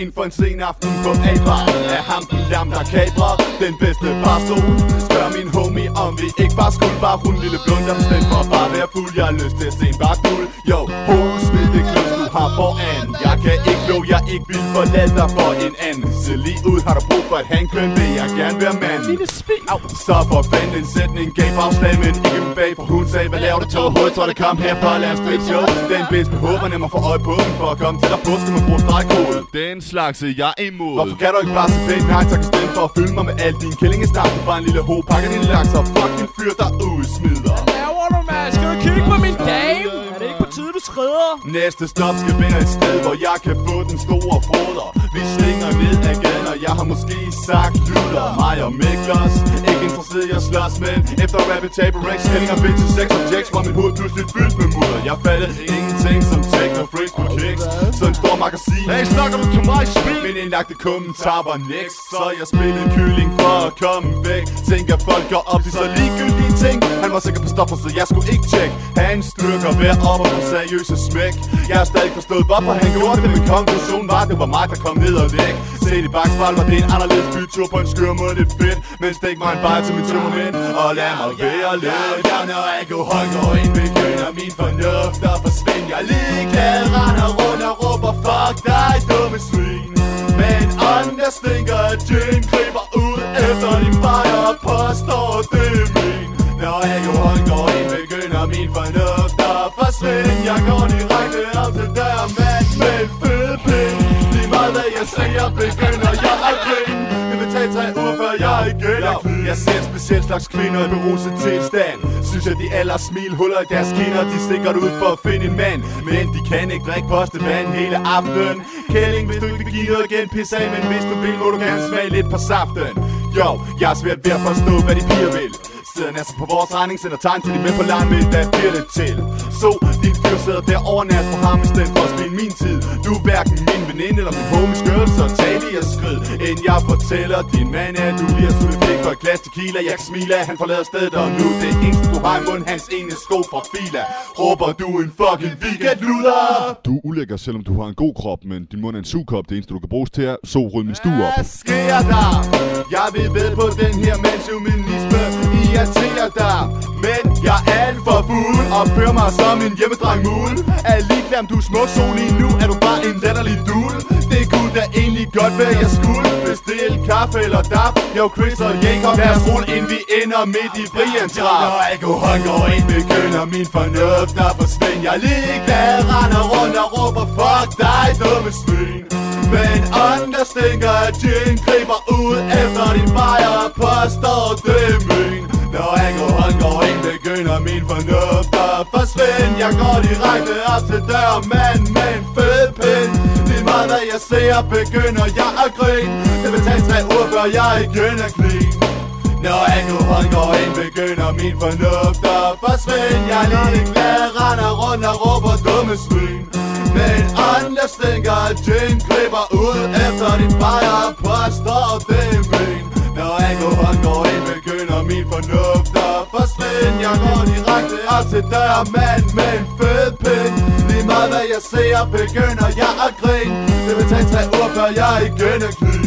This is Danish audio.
ind for en sen aften på A-bar. Er ham den lam, der kabrer den bedste barstol. Spørg min homie, om vi ikke bare skulle bare runde lille blunder. Stedet for bare være fuld, jeg har lyst til at se en barkul. Yo, smid det kløs, du har foran. Jeg kan ikke love, jeg ikke vil forlade dig for en anden. Se lige ud, har du brug for et handkøn, vil jeg gerne være mand. Så for fanden en sætning, gav bagslag, men ikke en bag. For hun sagde, hvad laver du tog hovedet, tror det kom her for at lave en strip show. Den bedste behåber nemmer for øje på den. For at komme til dig på, skal man bruge stregkode. Den slags er jeg imod. Hvorfor kan du ikke bare se pænt nej, tak i stedet for at fylde mig med al din kællingesnak. Du bare en lille ho, pakker din laks og fucking fyr der ud, smider. Hvad laver du, mand? Skal du kigge på min dame? Er det ikke på tide, du skrider? Næste stop skal være et sted, hvor jeg kan få den store froder. Vi slinger ned ad gaden, og jeg har måske sagt lyder. Mig og Miklos, ikke interesseret i at slås, men efter at rappe tape Rex, kællinger bitch til sex objects, var mit hoved pludselig fyldt med mudder. Jeg fattede ingenting som techno freaks på kicks, så en stor magasin. Hey, snakker du til mig, svin? Min indlagte kommentar var niks, så jeg spillede kylling for at komme væk. Tænker folk går op i så ligegyldige ting. Han var sikker på stoffer, så jeg skulle ikke tjekke hans styrker ved op og på seriøse smæk. Jeg har stadig forstået, hvorfor han gjorde det, men konklusionen var, det var mig, der kom ned og væk. Set i bakspejl var det en anderledes bytur på en skør måde lidt fedt. Men stik mig en bajer til min tune og lad mig være lidt. Ja, når alkohol går ind, begynder min fornuft at forsvinde. Jeg ligeglad render rundt og råber, fuck dig, dumme svin. Men andre stinker af gin, griber ud efter din bajer og påstår, det er min. Når alkohol går ind, begynder min fornuft at forsvinde. Jeg går direkte op til døren, mand, med en fed pind. Lige meget hvad jeg siger, begynder jeg at grine. Det vil tage 3 uger, før jeg igen er clean. Jeg ser en speciel slags kvinder i beruset tilstand. Synes jeg de aller smilhuller i deres kinder. De stikker ud for at finde en mand, men de kan ikke drikke postevand hele aftenen. Kælling, hvis du ikke vil give noget igen, pisse af. Men hvis du vil, må du gerne smage lidt på saften. Jo, jeg er svært ved at forstå, hvad de piger vil. Sidder næsten på vores regning, sender tegn til de med på lang med, hvad bliver det til? Så din fyr sidder derovre nært på ham i stedet for at spille min tid. Du er hverken min veninde eller min homies girl, så tag lige og skrid. Inden jeg fortæller din mand, at du lige har suttet pik for et glas tequila. Jeg kan smile af, han forlader stedet, og nu det eneste du har i munden, hans ene sko fra Fila. Råber du en fucking weekendluder? Du er ulækker, selvom du har en god krop, men din mund er en sugekop. Det eneste du kan bruges til at rydde min stue op. Hvad sker der? Jeg vil ved på den her mandshumanisme irriterer dig. Men jeg er alt for fuld og fører mig som en hjemmedreng mul. Er ligeglad, du er smuk, så lige nu er du bare en latterlig dul. Det kunne da egentlig godt være, jeg skulle bestille kaffe eller daf. Jo, Chris og Jacob, lad os rulle ind, vi ender midt i Brians drab. Når alkohol går ind, begynder min fornuft at forsvinde. Jeg er ligeglad, render rundt og råber, fuck dig, dumme svin. Men andre stinker af gin, griber ud efter din bajer og påstår, det er min. Når alkohol går ind, begynder min fornuft at forsvinde. Jeg går direkte op til døren, mand med en fed pind. Lige meget hvad jeg ser, begynder jeg at grine. Det vil tage 3 uger, før jeg igen er clean. Når alkohol går ind, begynder min fornuft at forsvinde. Jeg er ligeglad, render rundt og råber, dumme svin. Men andre stinker af gin, griber ud efter din bajer og påstår, det er min. Når alkohol går ind, begynder min fornuft at forsvinde. Jeg går direkte op til døren, mand med en fed pind. Lige meget hvad jeg ser, begynder jeg at grine. Det vil tage 3 uger, før jeg igen er clean.